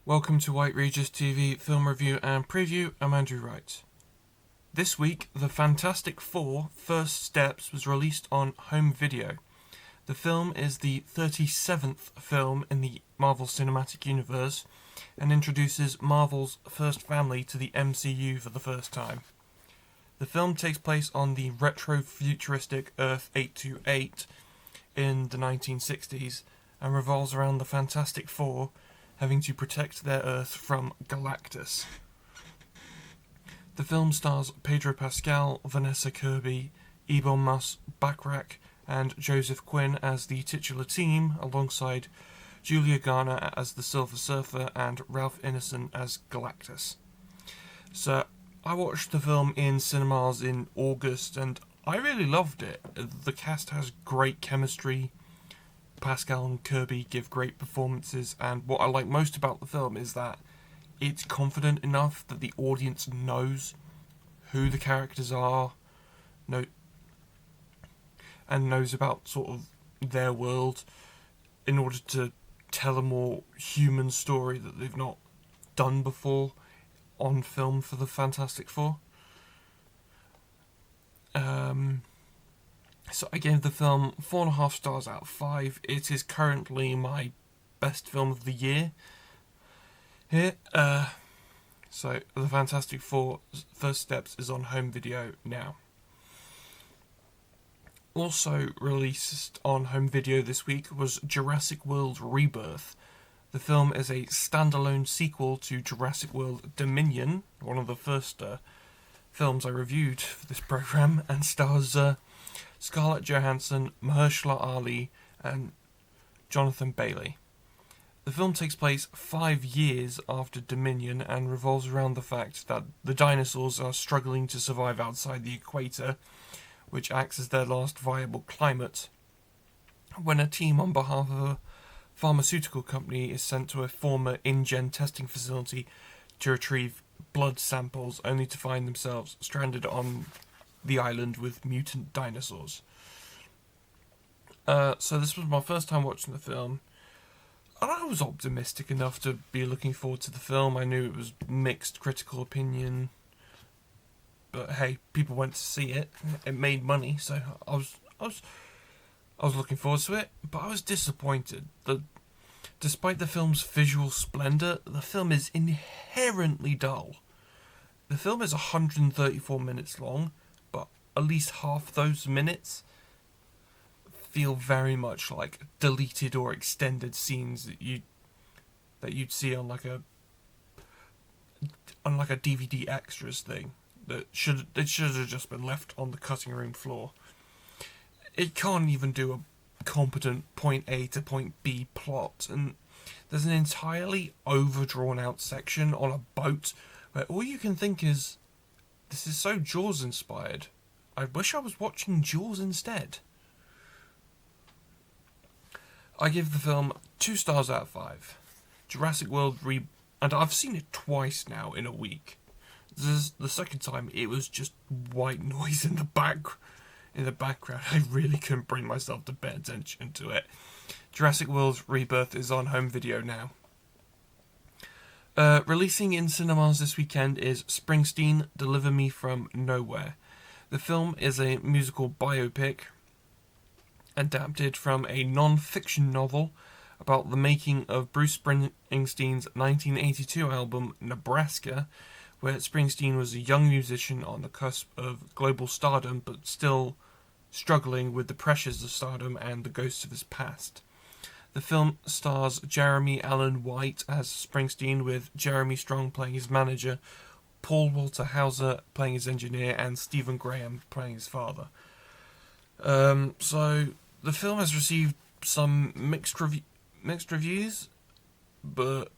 Welcome to White Regis TV Film Review and Preview. I'm Andrew Wright. This week, The Fantastic Four: First Steps was released on home video. The film is the 37th film in the Marvel Cinematic Universe and introduces Marvel's first family to the MCU for the first time. The film takes place on the retro-futuristic Earth 828 in the 1960s and revolves around the Fantastic Four having to protect their Earth from Galactus. The film stars Pedro Pascal, Vanessa Kirby, Ebon Moss-Bachrach and Joseph Quinn as the titular team, alongside Julia Garner as the Silver Surfer and Ralph Ineson as Galactus. So, I watched the film in cinemas in August and I really loved it. The cast has great chemistry. Pascal and Kirby give great performances, and what I like most about the film is that it's confident enough that the audience knows who the characters are, and knows about sort of their world in order to tell a more human story that they've not done before on film for the Fantastic Four. So I gave the film 4.5 stars out of 5. It is currently my best film of the year. Here, so The Fantastic Four: First Steps is on home video now. Also released on home video this week was Jurassic World Rebirth. The film is a standalone sequel to Jurassic World Dominion, one of the first films I reviewed for this programme, and stars Scarlett Johansson, Mahershala Ali, and Jonathan Bailey. The film takes place 5 years after Dominion and revolves around the fact that the dinosaurs are struggling to survive outside the equator, which acts as their last viable climate, when a team on behalf of a pharmaceutical company is sent to a former InGen testing facility to retrieve blood samples, only to find themselves stranded on the island with mutant dinosaurs. So this was my first time watching the film, and I was optimistic enough to be looking forward to the film. I knew it was mixed critical opinion, but hey, people went to see it. It made money, so I was looking forward to it. But I was disappointed that despite the film's visual splendour, the film is inherently dull. The film is 134 minutes long, but at least half those minutes feel very much like deleted or extended scenes that you'd see on like a DVD extras thing that should have just been left on the cutting room floor. It can't even do a competent point A to point B plot, and there's an entirely overdrawn out section on a boat where all you can think is, this is so Jaws inspired. I wish I was watching Jaws instead. I give the film 2 stars out of 5. Jurassic World and I've seen it twice now in a week. The second time it was just white noise in the background. I really couldn't bring myself to pay attention to it. Jurassic World Rebirth is on home video now. Releasing in cinemas this weekend is Springsteen: Deliver Me From Nowhere. The film is a musical biopic adapted from a non-fiction novel about the making of Bruce Springsteen's 1982 album Nebraska, where Springsteen was a young musician on the cusp of global stardom but still struggling with the pressures of stardom and the ghosts of his past. The film stars Jeremy Allen White as Springsteen, with Jeremy Strong playing his manager, Paul Walter Hauser playing his engineer, and Stephen Graham playing his father. So the film has received some mixed reviews, but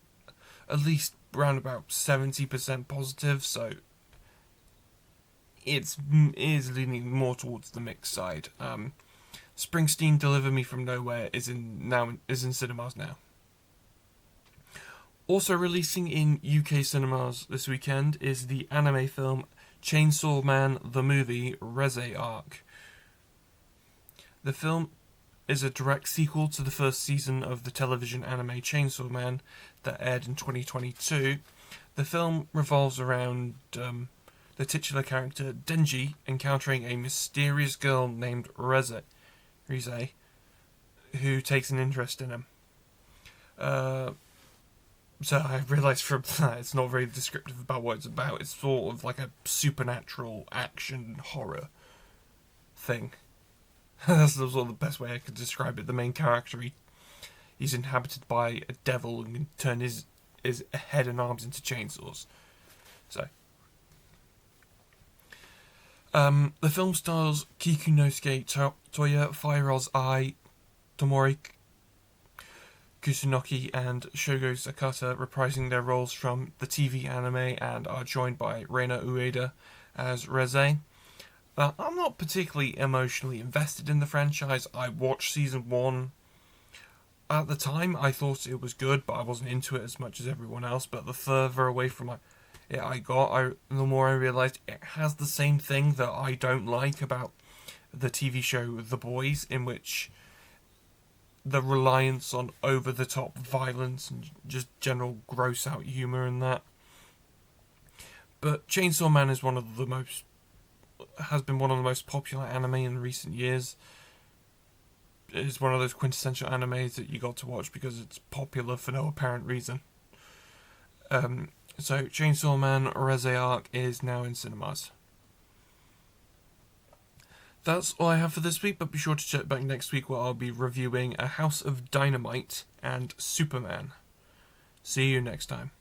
at least around about 70% positive, so it is leaning more towards the mixed side. Springsteen: Deliver Me From Nowhere is in cinemas now. Also releasing in UK cinemas this weekend is the anime film Chainsaw Man the Movie: Reze Arc. The film is a direct sequel to the first season of the television anime Chainsaw Man that aired in 2022. The film revolves around the titular character Denji encountering a mysterious girl named Rize, who takes an interest in him. So I realised from that it's not very descriptive about what it's about. It's sort of like a supernatural action horror thing. That's sort of the best way I could describe it. The main character, he's inhabited by a devil and can turn his head and arms into chainsaws. So, the film stars Kikunosuke Toya, Fairoz Ai, Tomori Kusunoki and Shogo Sakata reprising their roles from the TV anime and are joined by Reina Ueda as Rize. I'm not particularly emotionally invested in the franchise. I watched season 1. At the time, I thought it was good, but I wasn't into it as much as everyone else. But the further away from it I got, the more I realised it has the same thing that I don't like about the TV show The Boys, in which the reliance on over-the-top violence and just general gross-out humour and that. But Chainsaw Man is has been one of the most popular anime in recent years. It's one of those quintessential animes that you got to watch because it's popular for no apparent reason. So Chainsaw Man Rize Arc is now in cinemas. That's all I have for this week, but be sure to check back next week where I'll be reviewing A House of Dynamite and Superman. See you next time.